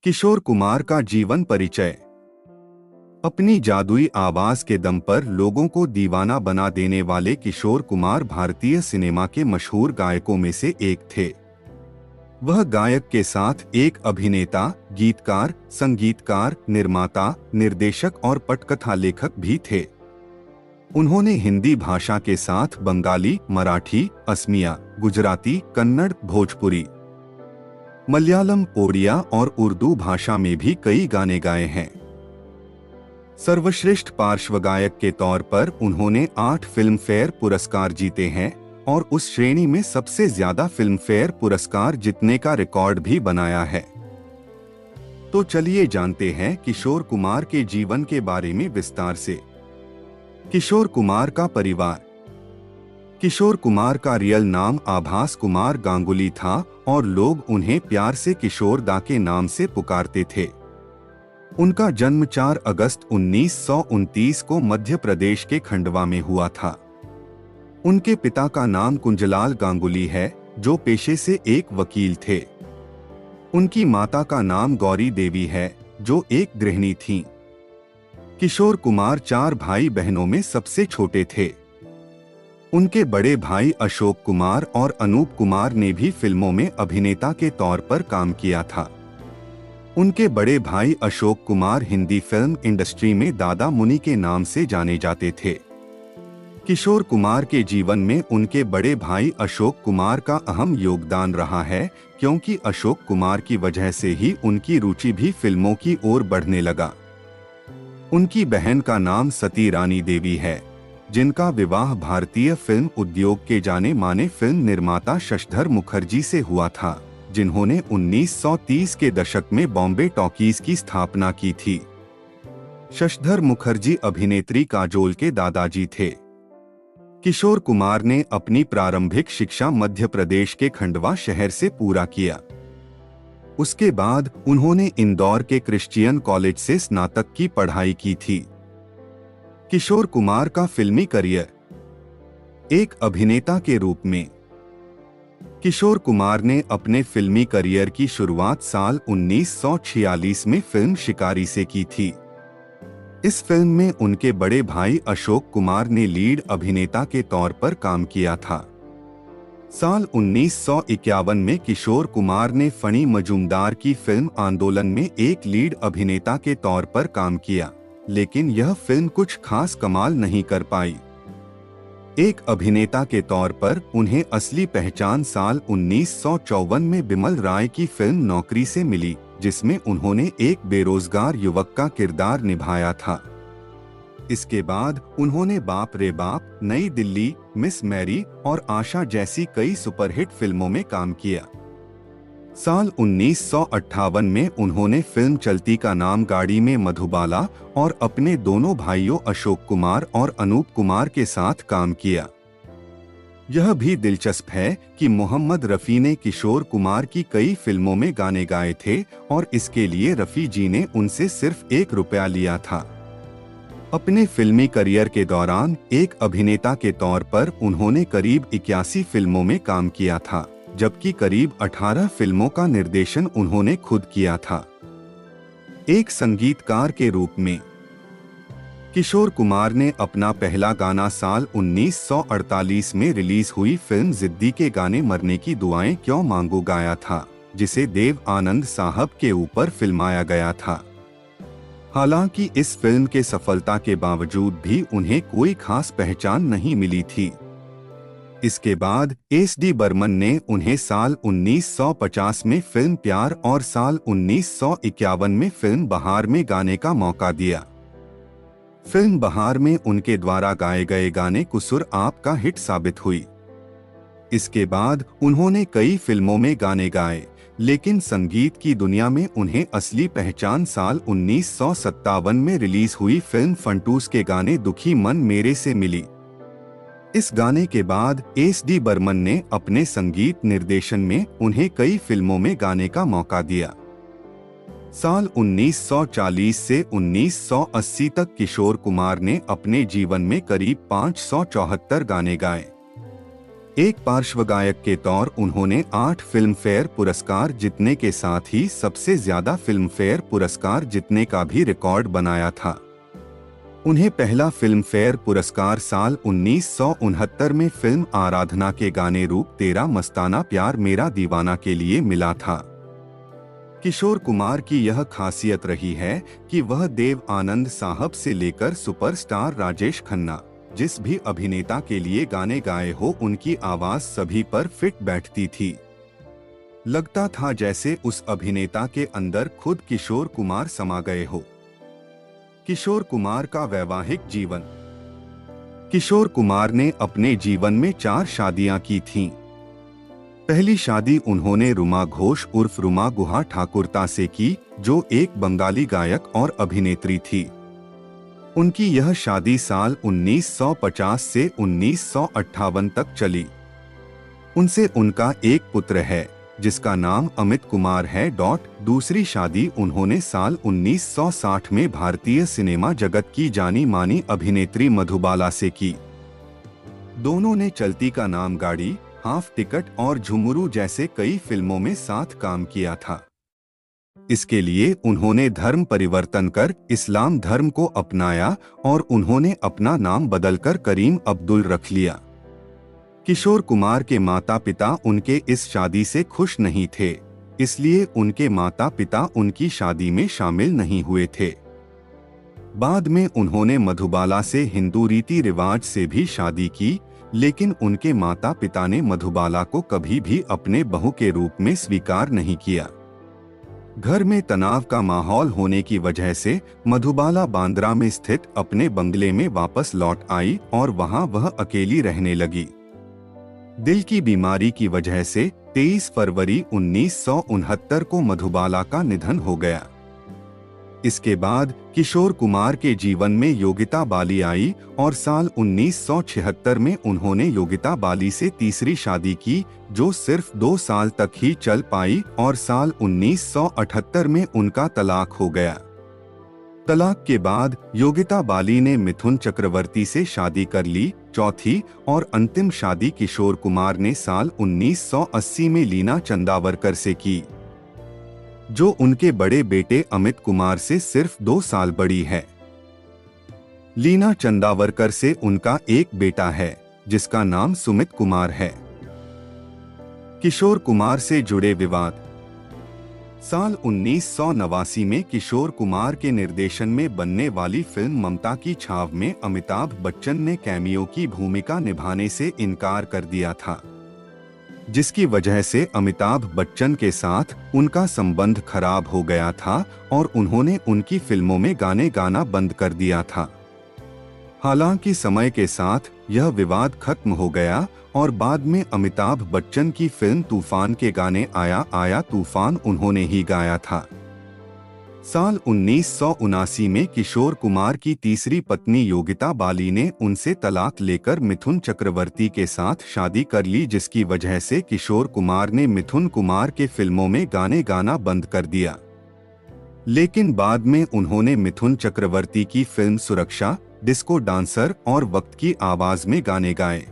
किशोर कुमार का जीवन परिचय। अपनी जादुई आवाज के दम पर लोगों को दीवाना बना देने वाले किशोर कुमार भारतीय सिनेमा के मशहूर गायकों में से एक थे। वह गायक के साथ एक अभिनेता, गीतकार, संगीतकार, निर्माता, निर्देशक और पटकथा लेखक भी थे। उन्होंने हिंदी भाषा के साथ बंगाली, मराठी, असमिया, गुजराती, कन्नड़, भोजपुरी, मलयालम, ओडिया और उर्दू भाषा में भी कई गाने गाए हैं। सर्वश्रेष्ठ पार्श्व गायक के तौर पर उन्होंने 8 फिल्मफेयर पुरस्कार जीते हैं और उस श्रेणी में सबसे ज्यादा फिल्मफेयर पुरस्कार जीतने का रिकॉर्ड भी बनाया है। तो चलिए जानते हैं किशोर कुमार के जीवन के बारे में विस्तार से। किशोर कुमार का परिवार। किशोर कुमार का रियल नाम आभास कुमार गांगुली था और लोग उन्हें प्यार से किशोर दा के नाम से पुकारते थे। उनका जन्म 4 अगस्त 1929 को मध्य प्रदेश के खंडवा में हुआ था। उनके पिता का नाम कुंजलाल गांगुली है, जो पेशे से एक वकील थे। उनकी माता का नाम गौरी देवी है, जो एक गृहिणी थीं। किशोर कुमार 4 भाई बहनों में सबसे छोटे थे। उनके बड़े भाई अशोक कुमार और अनूप कुमार ने भी फिल्मों में अभिनेता के तौर पर काम किया था। उनके बड़े भाई अशोक कुमार हिंदी फिल्म इंडस्ट्री में दादा मुनि के नाम से जाने जाते थे। किशोर कुमार के जीवन में उनके बड़े भाई अशोक कुमार का अहम योगदान रहा है, क्योंकि अशोक कुमार की वजह से ही उनकी रुचि भी फिल्मों की ओर बढ़ने लगा। उनकी बहन का नाम सती रानी देवी है, जिनका विवाह भारतीय फिल्म उद्योग के जाने माने फिल्म निर्माता शशधर मुखर्जी से हुआ था, जिन्होंने 1930 के दशक में बॉम्बे टॉकीज की स्थापना की थी। शशधर मुखर्जी अभिनेत्री काजोल के दादाजी थे। किशोर कुमार ने अपनी प्रारंभिक शिक्षा मध्य प्रदेश के खंडवा शहर से पूरा किया। उसके बाद उन्होंने इंदौर के क्रिश्चियन कॉलेज से स्नातक की पढ़ाई की थी। किशोर कुमार का फिल्मी करियर। एक अभिनेता के रूप में किशोर कुमार ने अपने फिल्मी करियर की शुरुआत साल 1946 में फिल्म शिकारी से की थी। इस फिल्म में उनके बड़े भाई अशोक कुमार ने लीड अभिनेता के तौर पर काम किया था। साल 1951 में किशोर कुमार ने फणी मजूमदार की फिल्म आंदोलन में एक लीड अभिनेता के तौर पर काम किया, लेकिन यह फिल्म कुछ खास कमाल नहीं कर पाई। एक अभिनेता के तौर पर उन्हें असली पहचान साल 1954 में बिमल राय की फिल्म नौकरी से मिली, जिसमें उन्होंने एक बेरोजगार युवक का किरदार निभाया था। इसके बाद उन्होंने बाप रे बाप, नई दिल्ली, मिस मैरी और आशा जैसी कई सुपरहिट फिल्मों में काम किया। साल 1958 में उन्होंने फिल्म चलती का नाम गाड़ी में मधुबाला और अपने दोनों भाइयों अशोक कुमार और अनूप कुमार के साथ काम किया। यह भी दिलचस्प है कि मोहम्मद रफ़ी ने किशोर कुमार की कई फिल्मों में गाने गाए थे और इसके लिए रफ़ी जी ने उनसे सिर्फ ₹1 लिया था। अपने फिल्मी करियर के दौरान एक अभिनेता के तौर पर उन्होंने करीब 81 फिल्मों में काम किया था, जबकि करीब 18 फिल्मों का निर्देशन उन्होंने खुद किया था। एक संगीतकार के रूप में किशोर कुमार ने अपना पहला गाना साल 1948 में रिलीज हुई फिल्म जिद्दी के गाने मरने की दुआएं क्यों मांगू गाया था, जिसे देव आनंद साहब के ऊपर फिल्माया गया था। हालांकि इस फिल्म के सफलता के बावजूद भी उन्हें कोई खास पहचान नहीं मिली थी। इसके बाद एस.डी. बर्मन ने उन्हें साल 1950 में फिल्म प्यार और साल 1951 में फिल्म बहार में गाने का मौका दिया। फिल्म बहार में उनके द्वारा गाए गए गाने कुसुर आपका हिट साबित हुई। इसके बाद उन्होंने कई फिल्मों में गाने गाए, लेकिन संगीत की दुनिया में उन्हें असली पहचान साल 1957 में रिलीज हुई फिल्म फंटूस के गाने दुखी मन मेरे से मिली। इस गाने के बाद एस.डी. बर्मन ने अपने संगीत निर्देशन में उन्हें कई फिल्मों में गाने का मौका दिया। साल 1940 से 1980 तक किशोर कुमार ने अपने जीवन में करीब 574 गाने गाए। एक पार्श्व गायक के तौर उन्होंने 8 फिल्म फेयर पुरस्कार जीतने के साथ ही सबसे ज्यादा फिल्म फेयर पुरस्कार जीतने का भी रिकॉर्ड बनाया था। उन्हें पहला फिल्म फेयर पुरस्कार साल 1969 में फिल्म आराधना के गाने रूप तेरा मस्ताना प्यार मेरा दीवाना के लिए मिला था। किशोर कुमार की यह खासियत रही है कि वह देव आनंद साहब से लेकर सुपरस्टार राजेश खन्ना, जिस भी अभिनेता के लिए गाने गाए हो, उनकी आवाज सभी पर फिट बैठती थी। लगता था जैसे उस अभिनेता के अंदर खुद किशोर कुमार समा गए हो। किशोर कुमार का वैवाहिक जीवन। किशोर कुमार ने अपने जीवन में 4 शादियां की थीं। पहली शादी उन्होंने रुमा घोष उर्फ रुमा गुहा ठाकुरता से की, जो एक बंगाली गायक और अभिनेत्री थी। उनकी यह शादी साल 1950 से 1958 तक चली। उनसे उनका एक पुत्र है जिसका नाम अमित कुमार है। दूसरी शादी उन्होंने साल 1960 में भारतीय सिनेमा जगत की जानी मानी अभिनेत्री मधुबाला से की। दोनों ने चलती का नाम गाड़ी, हाफ टिकट और झुमरू जैसे कई फिल्मों में साथ काम किया था। इसके लिए उन्होंने धर्म परिवर्तन कर इस्लाम धर्म को अपनाया और उन्होंने अपना नाम बदलकर करीम अब्दुल रख लिया। किशोर कुमार के माता पिता उनके इस शादी से खुश नहीं थे, इसलिए उनके माता पिता उनकी शादी में शामिल नहीं हुए थे। बाद में उन्होंने मधुबाला से हिंदू रीति रिवाज से भी शादी की, लेकिन उनके माता पिता ने मधुबाला को कभी भी अपने बहू के रूप में स्वीकार नहीं किया। घर में तनाव का माहौल होने की वजह से मधुबाला बांद्रा में स्थित अपने बंगले में वापस लौट आई और वहां वह अकेली रहने लगी। दिल की बीमारी की वजह से 23 फरवरी 1969 को मधुबाला का निधन हो गया। इसके बाद किशोर कुमार के जीवन में योगिता बाली आई और साल 1976 में उन्होंने योगिता बाली से तीसरी शादी की, जो सिर्फ 2 साल तक ही चल पाई और साल 1978 में उनका तलाक हो गया। तलाक के बाद योगिता बाली ने मिथुन चक्रवर्ती से शादी कर ली। चौथी और अंतिम शादी किशोर कुमार ने साल 1980 में लीना चंदावरकर से की, जो उनके बड़े बेटे अमित कुमार से सिर्फ 2 साल बड़ी है। लीना चंदावरकर से उनका एक बेटा है जिसका नाम सुमित कुमार है। किशोर कुमार से जुड़े विवाद। साल 1989 में किशोर कुमार के निर्देशन में बनने वाली फिल्म ममता की छाव में अमिताभ बच्चन ने कैमियो की भूमिका निभाने से इनकार कर दिया था, जिसकी वजह से अमिताभ बच्चन के साथ उनका संबंध खराब हो गया था और उन्होंने उनकी फिल्मों में गाने गाना बंद कर दिया था। हालांकि समय के साथ यह विवाद खत्म हो गया और बाद में अमिताभ बच्चन की फिल्म तूफान के गाने आया आया तूफान उन्होंने ही गाया था। साल 1979 में किशोर कुमार की तीसरी पत्नी योगिता बाली ने उनसे तलाक लेकर मिथुन चक्रवर्ती के साथ शादी कर ली, जिसकी वजह से किशोर कुमार ने मिथुन कुमार के फिल्मों में गाने गाना बंद कर दिया। लेकिन बाद में उन्होंने मिथुन चक्रवर्ती की फिल्म सुरक्षा, डिस्को डांसर और वक्त की आवाज में गाने गाए।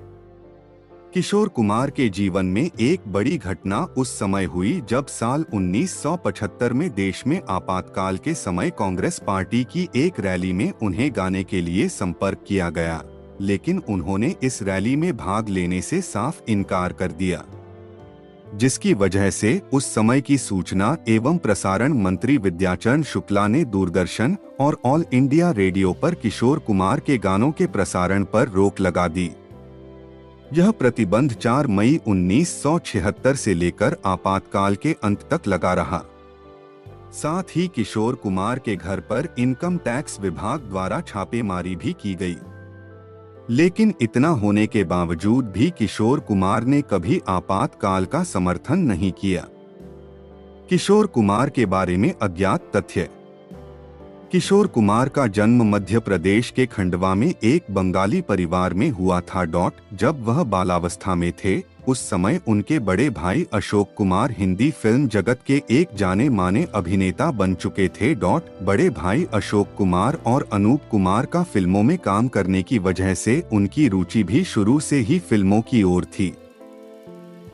किशोर कुमार के जीवन में एक बड़ी घटना उस समय हुई जब साल 1975 में देश में आपातकाल के समय कांग्रेस पार्टी की एक रैली में उन्हें गाने के लिए संपर्क किया गया, लेकिन उन्होंने इस रैली में भाग लेने से साफ इनकार कर दिया, जिसकी वजह से उस समय की सूचना एवं प्रसारण मंत्री विद्याचरण शुक्ला ने दूरदर्शन और ऑल इंडिया रेडियो पर किशोर कुमार के गानों के प्रसारण पर रोक लगा दी। यह प्रतिबंध 4 मई 1976 से लेकर आपातकाल के अंत तक लगा रहा। साथ ही किशोर कुमार के घर पर इनकम टैक्स विभाग द्वारा छापेमारी भी की गई। लेकिन इतना होने के बावजूद भी किशोर कुमार ने कभी आपातकाल का समर्थन नहीं किया। किशोर कुमार के बारे में अज्ञात तथ्य। किशोर कुमार का जन्म मध्य प्रदेश के खंडवा में एक बंगाली परिवार में हुआ था। जब वह बालावस्था में थे उस समय उनके बड़े भाई अशोक कुमार हिंदी फिल्म जगत के एक जाने माने अभिनेता बन चुके थे। बड़े भाई अशोक कुमार और अनूप कुमार का फिल्मों में काम करने की वजह से उनकी रुचि भी शुरू से ही फिल्मों की ओर थी।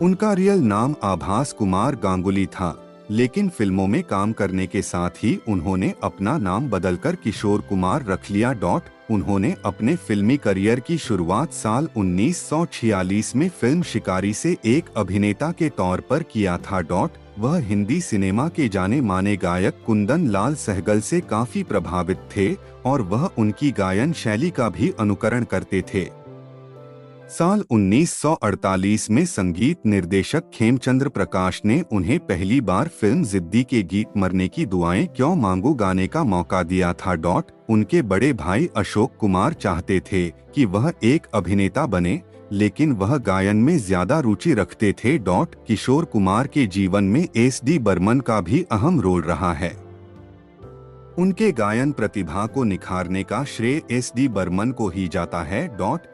उनका रियल नाम आभास कुमार गांगुली था, लेकिन फिल्मों में काम करने के साथ ही उन्होंने अपना नाम बदलकर किशोर कुमार रख लिया। उन्होंने अपने फिल्मी करियर की शुरुआत साल 1946 में फिल्म शिकारी से एक अभिनेता के तौर पर किया था। वह हिंदी सिनेमा के जाने माने गायक कुंदन लाल सहगल से काफी प्रभावित थे और वह उनकी गायन शैली का भी अनुकरण करते थे। साल 1948 में संगीत निर्देशक खेमचंद्र प्रकाश ने उन्हें पहली बार फिल्म जिद्दी के गीत मरने की दुआएं क्यों मांगू गाने का मौका दिया था। उनके बड़े भाई अशोक कुमार चाहते थे कि वह एक अभिनेता बने, लेकिन वह गायन में ज्यादा रुचि रखते थे। किशोर कुमार के जीवन में एस.डी. बर्मन का भी अहम रोल रहा है। उनके गायन प्रतिभा को निखारने का श्रेय एस.डी. बर्मन को ही जाता है।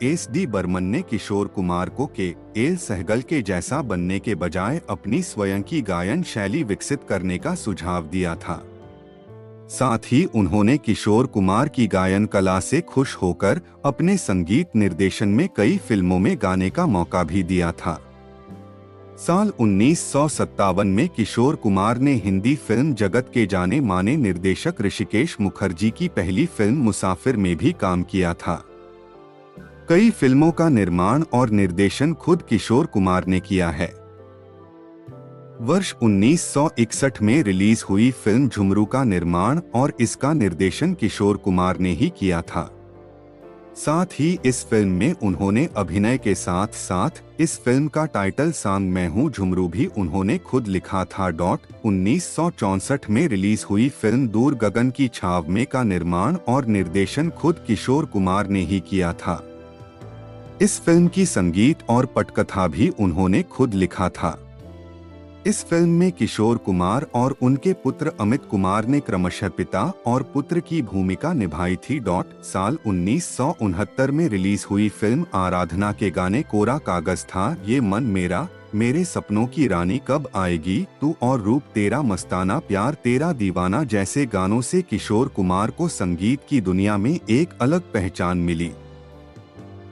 एस.डी. बर्मन ने किशोर कुमार को के.एल. सहगल के जैसा बनने के बजाय अपनी स्वयं की गायन शैली विकसित करने का सुझाव दिया था। साथ ही उन्होंने किशोर कुमार की गायन कला से खुश होकर अपने संगीत निर्देशन में कई फिल्मों में गाने का मौका भी दिया था। साल 1957 में किशोर कुमार ने हिंदी फिल्म जगत के जाने माने निर्देशक ऋषिकेश मुखर्जी की पहली फिल्म मुसाफिर में भी काम किया था। कई फिल्मों का निर्माण और निर्देशन खुद किशोर कुमार ने किया है। वर्ष 1961 में रिलीज हुई फिल्म झुमरू का निर्माण और इसका निर्देशन किशोर कुमार ने ही किया था। साथ ही इस फिल्म में उन्होंने अभिनय के साथ साथ इस फिल्म का टाइटल सॉन्ग मैं हूँ झुमरू भी उन्होंने खुद लिखा था। 1964 में रिलीज हुई फिल्म दूर गगन की छाव में का निर्माण और निर्देशन खुद किशोर कुमार ने ही किया था। इस फिल्म की संगीत और पटकथा भी उन्होंने खुद लिखा था। इस फिल्म में किशोर कुमार और उनके पुत्र अमित कुमार ने क्रमशः पिता और पुत्र की भूमिका निभाई थी। साल 1969 में रिलीज हुई फिल्म आराधना के गाने कोरा कागज था, ये मन मेरा, मेरे सपनों की रानी कब आएगी, तू और रूप तेरा, मस्ताना प्यार तेरा दीवाना जैसे गानों से किशोर कुमार को संगीत की दुनिया में एक अलग पहचान मिली।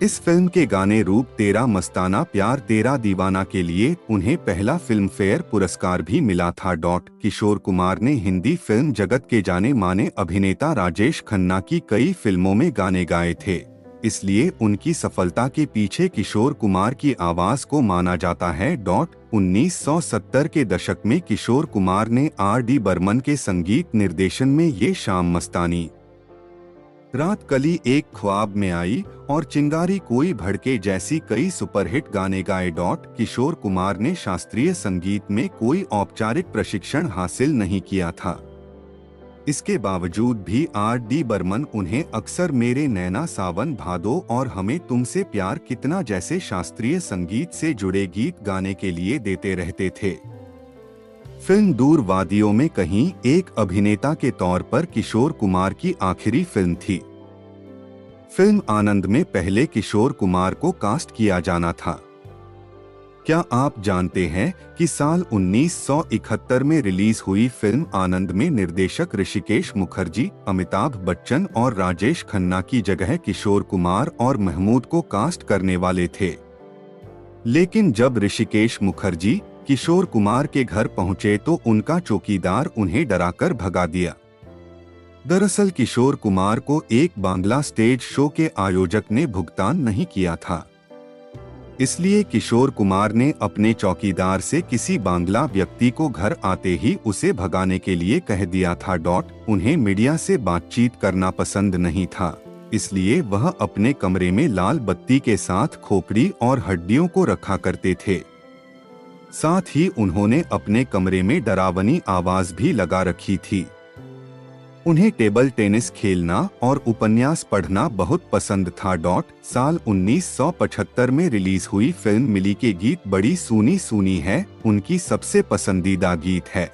इस फिल्म के गाने रूप तेरा, मस्ताना प्यार तेरा दीवाना के लिए उन्हें पहला फिल्म फेयर पुरस्कार भी मिला था। किशोर कुमार ने हिंदी फिल्म जगत के जाने माने अभिनेता राजेश खन्ना की कई फिल्मों में गाने गाए थे, इसलिए उनकी सफलता के पीछे किशोर कुमार की आवाज को माना जाता है। 1970 के दशक में किशोर कुमार ने आर.डी. बर्मन के संगीत निर्देशन में ये शाम मस्तानी, रात कली एक ख्वाब में आई और चिंगारी कोई भड़के जैसी कई सुपरहिट गाने गाए। किशोर कुमार ने शास्त्रीय संगीत में कोई औपचारिक प्रशिक्षण हासिल नहीं किया था। इसके बावजूद भी आर.डी. बर्मन उन्हें अक्सर मेरे नैना सावन भादो और हमें तुमसे प्यार कितना जैसे शास्त्रीय संगीत से जुड़े गीत गाने के लिए देते रहते थे। फिल्म दूर वादियों में कहीं एक अभिनेता के तौर पर किशोर कुमार की आखिरी फिल्म थी। फिल्म आनंद में पहले किशोर कुमार को कास्ट किया जाना था। क्या आप जानते हैं कि साल 1971 में रिलीज हुई फिल्म आनंद में निर्देशक ऋषिकेश मुखर्जी, अमिताभ बच्चन और राजेश खन्ना की जगह किशोर कुमार और महमूद को कास्ट करने वाले थे, लेकिन जब ऋषिकेश मुखर्जी किशोर कुमार के घर पहुंचे तो उनका चौकीदार उन्हें डराकर भगा दिया। दरअसल किशोर कुमार को एक बांग्ला स्टेज शो के आयोजक ने भुगतान नहीं किया था, इसलिए किशोर कुमार ने अपने चौकीदार से किसी बांग्ला व्यक्ति को घर आते ही उसे भगाने के लिए कह दिया था। उन्हें मीडिया से बातचीत करना पसंद नहीं था, इसलिए वह अपने कमरे में लाल बत्ती के साथ खोपड़ी और हड्डियों को रखा करते थे। साथ ही उन्होंने अपने कमरे में डरावनी आवाज भी लगा रखी थी। उन्हें टेबल टेनिस खेलना और उपन्यास पढ़ना बहुत पसंद था। साल 1975 में रिलीज हुई फिल्म मिली के गीत बड़ी सूनी सूनी है उनकी सबसे पसंदीदा गीत है।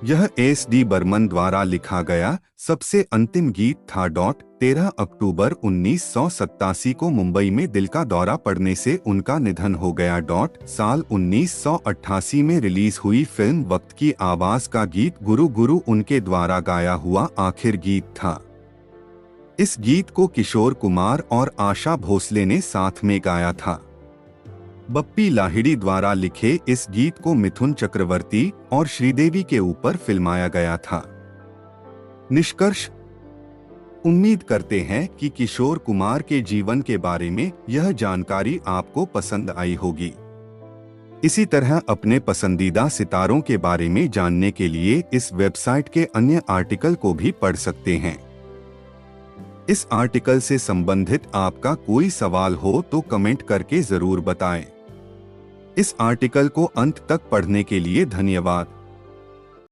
यह एस.डी. बर्मन द्वारा लिखा गया सबसे अंतिम गीत था। 13 अक्टूबर 1987 को मुंबई में दिल का दौरा पड़ने से उनका निधन हो गया। साल 1988 में रिलीज हुई फिल्म वक्त की आवाज का गीत गुरु गुरु उनके द्वारा गाया हुआ आखिर गीत था। इस गीत को किशोर कुमार और आशा भोसले ने साथ में गाया था। बप्पी लाहिड़ी द्वारा लिखे इस गीत को मिथुन चक्रवर्ती और श्रीदेवी के ऊपर फिल्माया गया था। निष्कर्ष, उम्मीद करते हैं कि किशोर कुमार के जीवन के बारे में यह जानकारी आपको पसंद आई होगी। इसी तरह अपने पसंदीदा सितारों के बारे में जानने के लिए इस वेबसाइट के अन्य आर्टिकल को भी पढ़ सकते हैं। इस आर्टिकल से संबंधित आपका कोई सवाल हो तो कमेंट करके जरूर बताएं। इस आर्टिकल को अंत तक पढ़ने के लिए धन्यवाद।